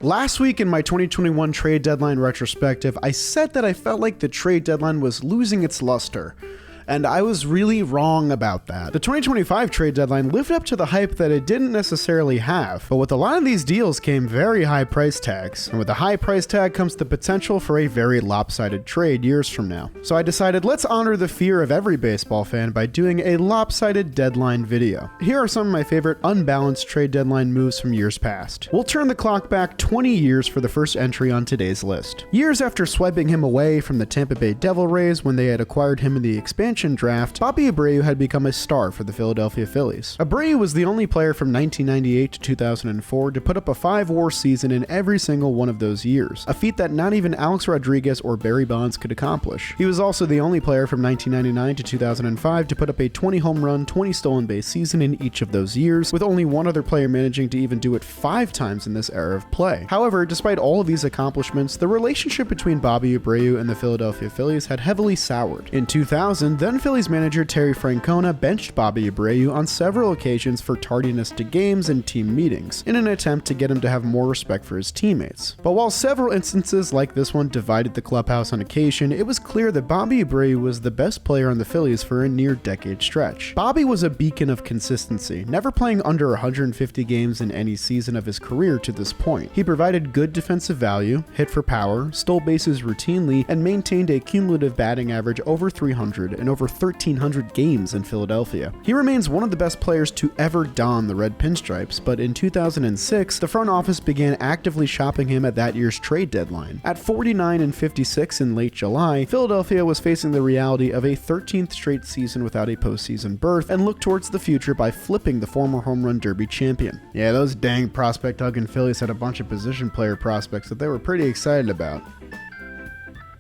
Last week in my 2021 trade deadline retrospective, I said that I felt like the trade deadline was losing its luster. And I was really wrong about that. The 2025 trade deadline lived up to the hype that it didn't necessarily have, but with a lot of these deals came very high price tags, and with a high price tag comes the potential for a very lopsided trade years from now. So I decided let's honor the fear of every baseball fan by doing a lopsided deadline video. Here are some of my favorite unbalanced trade deadline moves from years past. We'll turn the clock back 20 years for the first entry on today's list. Years after swiping him away from the Tampa Bay Devil Rays when they had acquired him in the expansion draft, Bobby Abreu had become a star for the Philadelphia Phillies. Abreu was the only player from 1998 to 2004 to put up a 5-WAR season in every single one of those years, a feat that not even Alex Rodriguez or Barry Bonds could accomplish. He was also the only player from 1999 to 2005 to put up a 20 home run, 20 stolen base season in each of those years, with only one other player managing to even do it 5 times in this era of play. However, despite all of these accomplishments, the relationship between Bobby Abreu and the Philadelphia Phillies had heavily soured. In 2000, then Phillies manager Terry Francona benched Bobby Abreu on several occasions for tardiness to games and team meetings, in an attempt to get him to have more respect for his teammates. But while several instances like this one divided the clubhouse on occasion, it was clear that Bobby Abreu was the best player on the Phillies for a near-decade stretch. Bobby was a beacon of consistency, never playing under 150 games in any season of his career to this point. He provided good defensive value, hit for power, stole bases routinely, and maintained a cumulative batting average over 300 and over 1,300 games in Philadelphia. He remains one of the best players to ever don the red pinstripes, but in 2006, the front office began actively shopping him at that year's trade deadline. At 49-56 in late July, Philadelphia was facing the reality of a 13th straight season without a postseason berth and looked towards the future by flipping the former home run derby champion. Yeah, those dang prospect-hugging Phillies had a bunch of position player prospects that they were pretty excited about.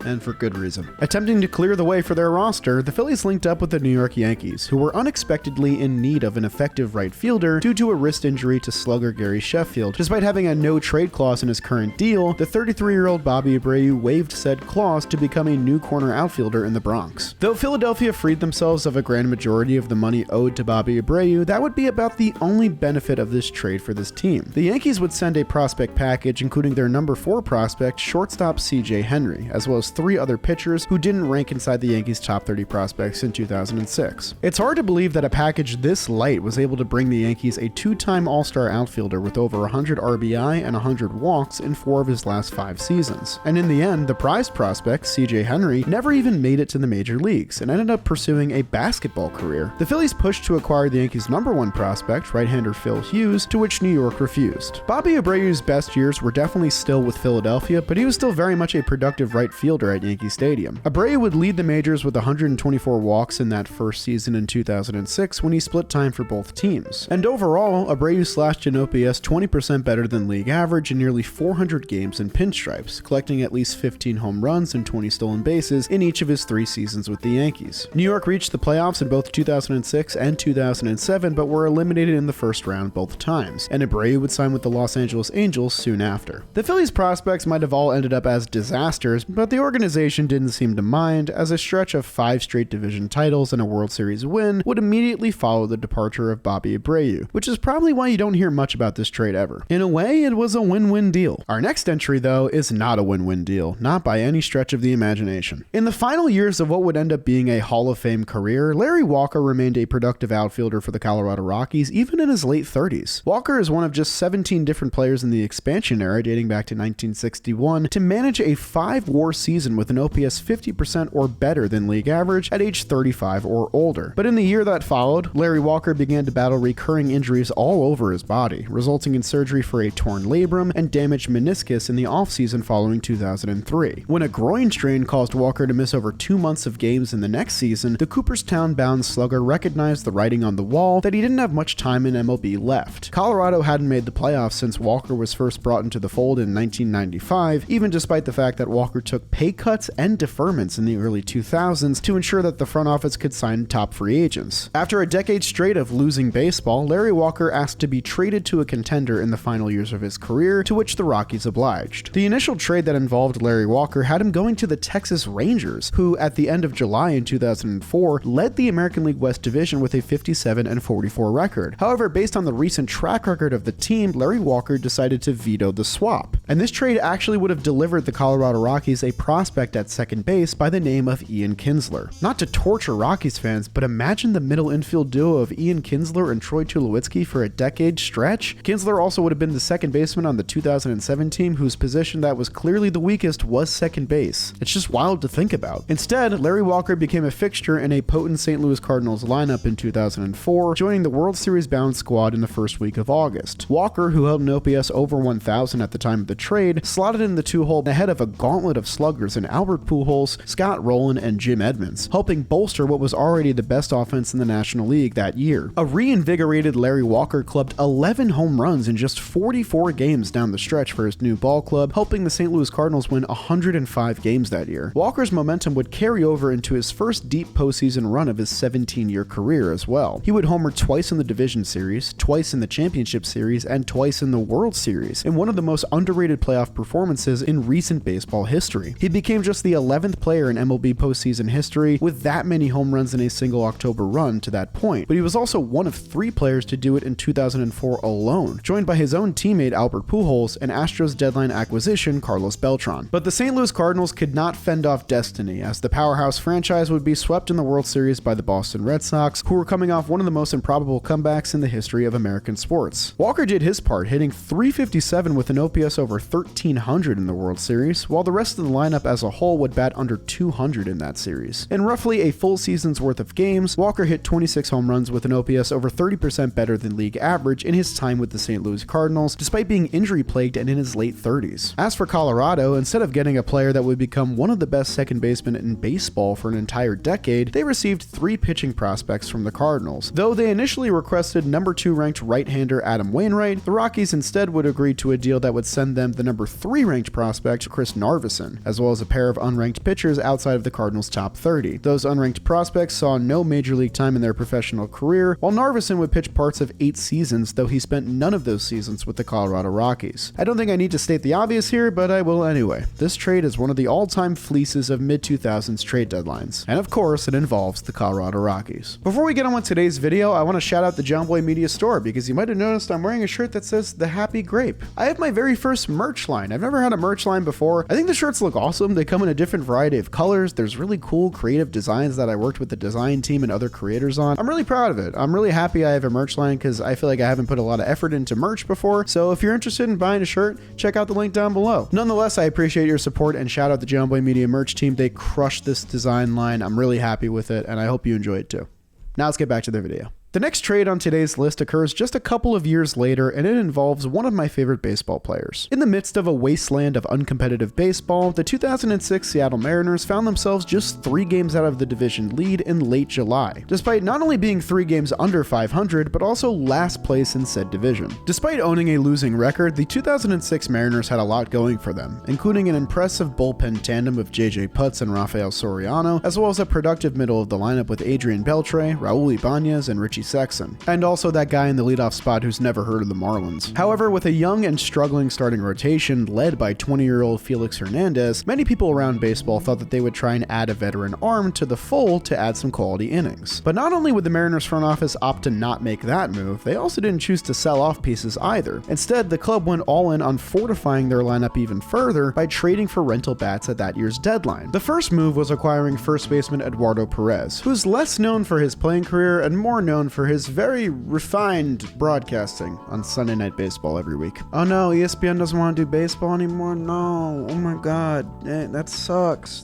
And for good reason. Attempting to clear the way for their roster, the Phillies linked up with the New York Yankees, who were unexpectedly in need of an effective right fielder due to a wrist injury to slugger Gary Sheffield. Despite having a no-trade clause in his current deal, the 33-year-old Bobby Abreu waived said clause to become a new corner outfielder in the Bronx. Though Philadelphia freed themselves of a grand majority of the money owed to Bobby Abreu, that would be about the only benefit of this trade for this team. The Yankees would send a prospect package including their number 4 prospect, shortstop C.J. Henry, as well as 3 other pitchers who didn't rank inside the Yankees' top 30 prospects in 2006. It's hard to believe that a package this light was able to bring the Yankees a 2-time All-Star outfielder with over 100 RBI and 100 walks in 4 of his last 5 seasons. And in the end, the prized prospect, C.J. Henry, never even made it to the major leagues and ended up pursuing a basketball career. The Phillies pushed to acquire the Yankees' number 1 prospect, right-hander Phil Hughes, to which New York refused. Bobby Abreu's best years were definitely still with Philadelphia, but he was still very much a productive right fielder at Yankee Stadium. Abreu would lead the majors with 124 walks in that first season in 2006 when he split time for both teams. And overall, Abreu slashed an OPS 20% better than league average in nearly 400 games in pinstripes, collecting at least 15 home runs and 20 stolen bases in each of his 3 seasons with the Yankees. New York reached the playoffs in both 2006 and 2007, but were eliminated in the first round both times, and Abreu would sign with the Los Angeles Angels soon after. The Phillies prospects might have all ended up as disasters, but the organization didn't seem to mind, as a stretch of 5 straight division titles and a World Series win would immediately follow the departure of Bobby Abreu, which is probably why you don't hear much about this trade ever. In a way, it was a win-win deal. Our next entry, though, is not a win-win deal, not by any stretch of the imagination. In the final years of what would end up being a Hall of Fame career, Larry Walker remained a productive outfielder for the Colorado Rockies even in his late 30s. Walker is one of just 17 different players in the expansion era dating back to 1961 to manage a 5-WAR season with an OPS 50% or better than league average at age 35 or older. But in the year that followed, Larry Walker began to battle recurring injuries all over his body, resulting in surgery for a torn labrum and damaged meniscus in the offseason following 2003. When a groin strain caused Walker to miss over 2 months of games in the next season, the Cooperstown-bound slugger recognized the writing on the wall that he didn't have much time in MLB left. Colorado hadn't made the playoffs since Walker was first brought into the fold in 1995, even despite the fact that Walker took pay pay cuts and deferments in the early 2000s to ensure that the front office could sign top free agents. After a decade straight of losing baseball, Larry Walker asked to be traded to a contender in the final years of his career, to which the Rockies obliged. The initial trade that involved Larry Walker had him going to the Texas Rangers, who at the end of July in 2004 led the American League West division with a 57-44 record. However, based on the recent track record of the team, Larry Walker decided to veto the swap. And this trade actually would have delivered the Colorado Rockies a prospect at second base by the name of Ian Kinsler. Not to torture Rockies fans, but imagine the middle infield duo of Ian Kinsler and Troy Tulowitzki for a decade stretch. Kinsler also would have been the second baseman on the 2007 team, whose position that was clearly the weakest was second base. It's just wild to think about. Instead, Larry Walker became a fixture in a potent St. Louis Cardinals lineup in 2004, joining the World Series bound squad in the first week of August. Walker, who held an OPS over 1,000 at the time of the trade, slotted in the two-hole ahead of a gauntlet of sluggers in Albert Pujols, Scott Rowland, and Jim Edmonds, helping bolster what was already the best offense in the National League that year. A reinvigorated Larry Walker clubbed 11 home runs in just 44 games down the stretch for his new ball club, helping the St. Louis Cardinals win 105 games that year. Walker's momentum would carry over into his first deep postseason run of his 17-year career as well. He would homer twice in the Division Series, twice in the Championship Series, and twice in the World Series, in one of the most underrated playoff performances in recent baseball history. He became just the 11th player in MLB postseason history with that many home runs in a single October run to that point, but he was also one of 3 players to do it in 2004 alone, joined by his own teammate Albert Pujols and Astros deadline acquisition Carlos Beltran. But the St. Louis Cardinals could not fend off destiny, as the powerhouse franchise would be swept in the World Series by the Boston Red Sox, who were coming off one of the most improbable comebacks in the history of American sports. Walker did his part, hitting .357 with an OPS over 1,300 in the World Series, while the rest of the lineup as a whole would bat under 200 in that series. In roughly a full season's worth of games, Walker hit 26 home runs with an OPS over 30% better than league average in his time with the St. Louis Cardinals, despite being injury-plagued and in his late 30s. As for Colorado, instead of getting a player that would become one of the best second basemen in baseball for an entire decade, they received 3 pitching prospects from the Cardinals. Though they initially requested number 2 ranked right-hander Adam Wainwright, the Rockies instead would agree to a deal that would send them the number 3 ranked prospect Chris Narveson, as well as a pair of unranked pitchers outside of the Cardinals' top 30. Those unranked prospects saw no major league time in their professional career, while Narveson would pitch parts of 8 seasons, though he spent none of those seasons with the Colorado Rockies. I don't think I need to state the obvious here, but I will anyway. This trade is one of the all-time fleeces of mid-2000s trade deadlines, and of course it involves the Colorado Rockies. Before we get on with today's video, I want to shout out the John Boy Media Store, because you might have noticed I'm wearing a shirt that says The Happy Grape. I have my very first merch line. I've never had a merch line before. I think the shirts look awesome. They come in a different variety of colors. There's really cool creative designs that I worked with the design team and other creators on. I'm really proud of it. I'm really happy I have a merch line, because I feel like I haven't put a lot of effort into merch before. So if you're interested in buying a shirt, check out the link down below. Nonetheless, I appreciate your support, and shout out the John Boy Media merch team. They crushed this design line. I'm really happy with it, and I hope you enjoy it too. Now let's get back to the video. The next trade on today's list occurs just a couple of years later, and it involves one of my favorite baseball players. In the midst of a wasteland of uncompetitive baseball, the 2006 Seattle Mariners found themselves just 3 games out of the division lead in late July, despite not only being 3 games under 500, but also last place in said division. Despite owning a losing record, the 2006 Mariners had a lot going for them, including an impressive bullpen tandem of JJ Putz and Rafael Soriano, as well as a productive middle of the lineup with Adrian Beltre, Raul Ibanez, and Richie Sexson, and also that guy in the leadoff spot who's never heard of the Marlins. However, with a young and struggling starting rotation led by 20-year-old Felix Hernandez, many people around baseball thought that they would try and add a veteran arm to the fold to add some quality innings. But not only would the Mariners front office opt to not make that move, they also didn't choose to sell off pieces either. Instead, the club went all in on fortifying their lineup even further by trading for rental bats at that year's deadline. The first move was acquiring first baseman Eduardo Perez, who's less known for his playing career and more known for his very refined broadcasting on Sunday Night Baseball every week. Oh no, ESPN doesn't want to do baseball anymore? No, oh my god, that sucks.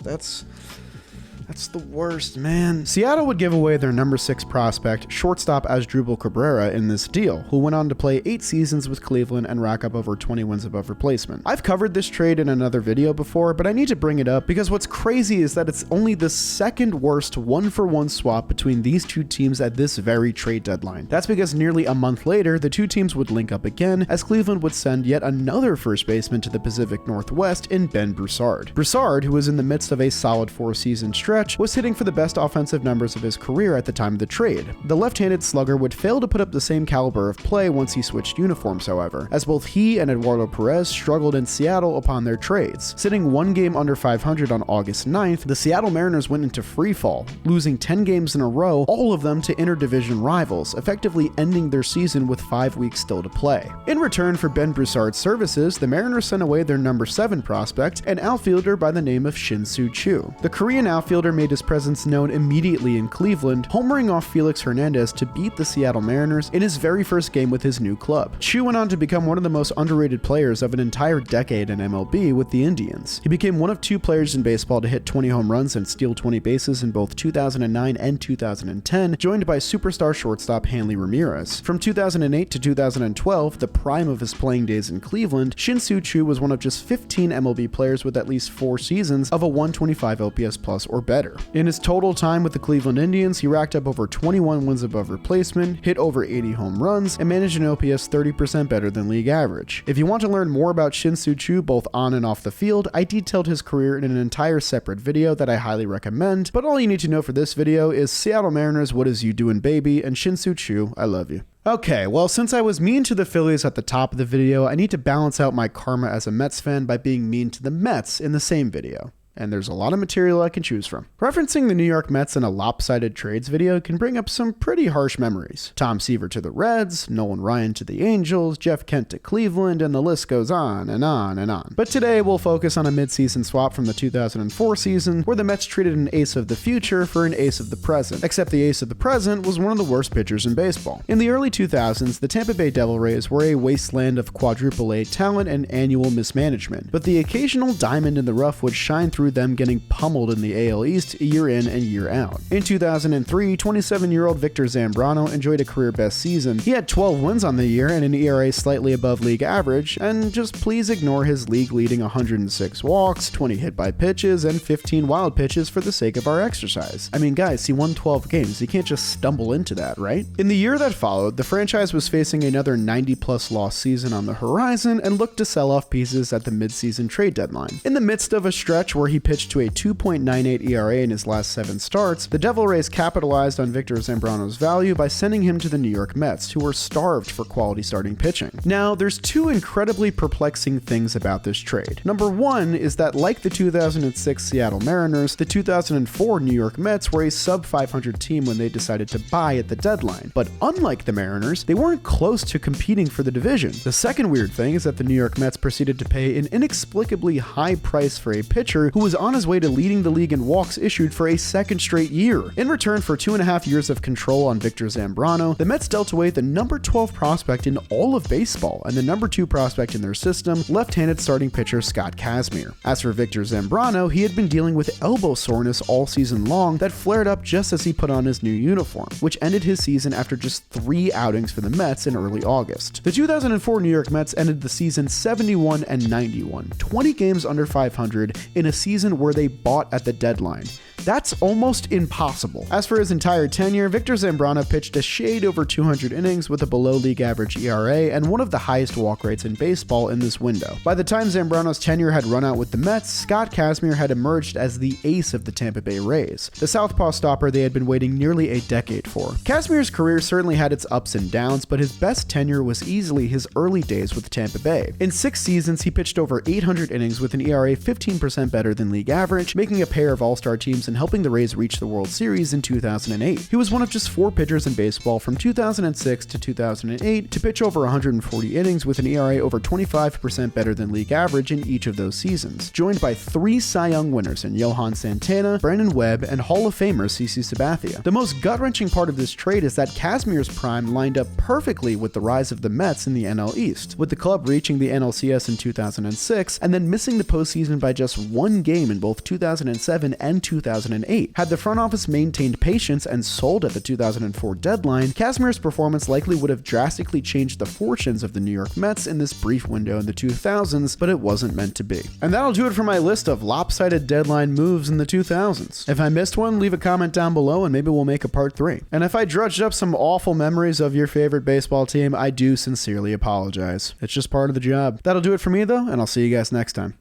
That's the worst, man. Seattle would give away their number 6 prospect, shortstop Asdrubal Cabrera, in this deal, who went on to play 8 seasons with Cleveland and rack up over 20 wins above replacement. I've covered this trade in another video before, but I need to bring it up because what's crazy is that it's only the second worst one-for-one swap between these two teams at this very trade deadline. That's because nearly a month later, the two teams would link up again, as Cleveland would send yet another first baseman to the Pacific Northwest in Ben Broussard. Broussard, who was in the midst of a solid 4-season stretch, was hitting for the best offensive numbers of his career at the time of the trade. The left-handed slugger would fail to put up the same caliber of play once he switched uniforms, however, as both he and Eduardo Perez struggled in Seattle upon their trades. Sitting 1 game under 500 on August 9th, the Seattle Mariners went into freefall, losing 10 games in a row, all of them to interdivision rivals, effectively ending their season with 5 weeks still to play. In return for Ben Broussard's services, the Mariners sent away their number 7 prospect, an outfielder by the name of Shin-Soo Choo. The Korean outfielder made his presence known immediately in Cleveland, homering off Felix Hernandez to beat the Seattle Mariners in his very first game with his new club. Choo went on to become one of the most underrated players of an entire decade in MLB with the Indians. He became one of 2 players in baseball to hit 20 home runs and steal 20 bases in both 2009 and 2010, joined by superstar shortstop Hanley Ramirez. From 2008 to 2012, the prime of his playing days in Cleveland, Shin-Soo Choo was one of just 15 MLB players with at least 4 seasons of a 125 OPS plus or better. In his total time with the Cleveland Indians, he racked up over 21 wins above replacement, hit over 80 home runs, and managed an OPS 30% better than league average. If you want to learn more about Shin-Soo Choo both on and off the field, I detailed his career in an entire separate video that I highly recommend, but all you need to know for this video is Seattle Mariners, what is you doing, baby, and Shin-Soo Choo, I love you. Okay, well, since I was mean to the Phillies at the top of the video, I need to balance out my karma as a Mets fan by being mean to the Mets in the same video. And there's a lot of material I can choose from. Referencing the New York Mets in a lopsided trades video can bring up some pretty harsh memories. Tom Seaver to the Reds, Nolan Ryan to the Angels, Jeff Kent to Cleveland, and the list goes on and on and on. But today we'll focus on a midseason swap from the 2004 season where the Mets traded an ace of the future for an ace of the present, except the ace of the present was one of the worst pitchers in baseball. In the early 2000s, the Tampa Bay Devil Rays were a wasteland of quadruple A talent and annual mismanagement, but the occasional diamond in the rough would shine through them getting pummeled in the AL East year in and year out. In 2003, 27-year-old Victor Zambrano enjoyed a career-best season. He had 12 wins on the year and an ERA slightly above league average, and just please ignore his league-leading 106 walks, 20 hit-by pitches, and 15 wild pitches for the sake of our exercise. I mean, guys, he won 12 games. He can't just stumble into that, right? In the year that followed, the franchise was facing another 90-plus loss season on the horizon and looked to sell off pieces at the midseason trade deadline. In the midst of a stretch where he pitched to a 2.98 ERA in his last 7 starts, the Devil Rays capitalized on Victor Zambrano's value by sending him to the New York Mets, who were starved for quality starting pitching. Now, there's 2 incredibly perplexing things about this trade. Number 1 is that, like the 2006 Seattle Mariners, the 2004 New York Mets were a sub-500 team when they decided to buy at the deadline. But unlike the Mariners, they weren't close to competing for the division. The second weird thing is that the New York Mets proceeded to pay an inexplicably high price for a pitcher who was on his way to leading the league in walks issued for a second straight year. In return for 2.5 years of control on Victor Zambrano, the Mets dealt away the number 12 prospect in all of baseball and the number 2 prospect in their system, left-handed starting pitcher Scott Kazmir. As for Victor Zambrano, he had been dealing with elbow soreness all season long that flared up just as he put on his new uniform, which ended his season after just 3 outings for the Mets in early August. The 2004 New York Mets ended the season 71-91, 20 games under 500 in a season where they bought at the deadline. That's almost impossible. As for his entire tenure, Victor Zambrano pitched a shade over 200 innings with a below league average ERA and one of the highest walk rates in baseball in this window. By the time Zambrano's tenure had run out with the Mets, Scott Kazmir had emerged as the ace of the Tampa Bay Rays, the southpaw stopper they had been waiting nearly a decade for. Kazmir's career certainly had its ups and downs, but his best tenure was easily his early days with Tampa Bay. In 6 seasons, he pitched over 800 innings with an ERA 15% better than league average, making a pair of all-star teams and helping the Rays reach the World Series in 2008. He was one of just 4 pitchers in baseball from 2006 to 2008 to pitch over 140 innings with an ERA over 25% better than league average in each of those seasons, joined by 3 Cy Young winners in Johan Santana, Brandon Webb, and Hall of Famer CeCe Sabathia. The most gut-wrenching part of this trade is that Kazmir's prime lined up perfectly with the rise of the Mets in the NL East, with the club reaching the NLCS in 2006 and then missing the postseason by just 1 game in both 2007 and 2008. 2008. Had the front office maintained patience and sold at the 2004 deadline, Kazmir's performance likely would have drastically changed the fortunes of the New York Mets in this brief window in the 2000s, but it wasn't meant to be. And that'll do it for my list of lopsided deadline moves in the 2000s. If I missed one, leave a comment down below and maybe we'll make a part 3. And if I drudged up some awful memories of your favorite baseball team, I do sincerely apologize. It's just part of the job. That'll do it for me though, and I'll see you guys next time.